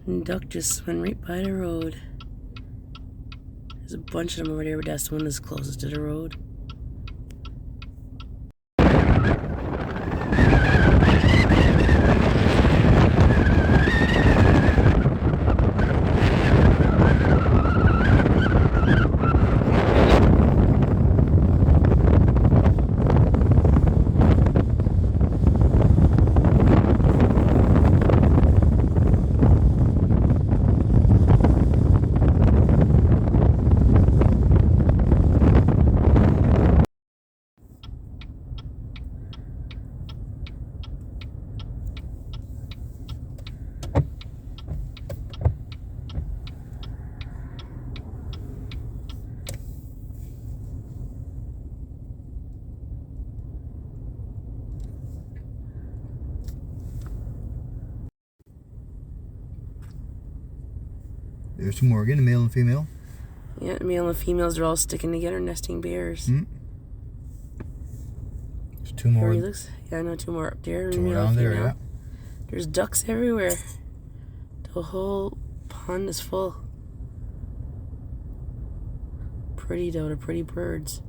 And duck just swim right by the road. There's a bunch of them over there, but that's the one that's closest to the road. There's two more again, a male and female. Yeah, the male and females are all sticking together, nesting bears. There's two more. Here he looks. Yeah, I know two more up there. Two more male down and there, female. yeah. There's ducks everywhere. The whole pond is full. Pretty though, they're pretty birds.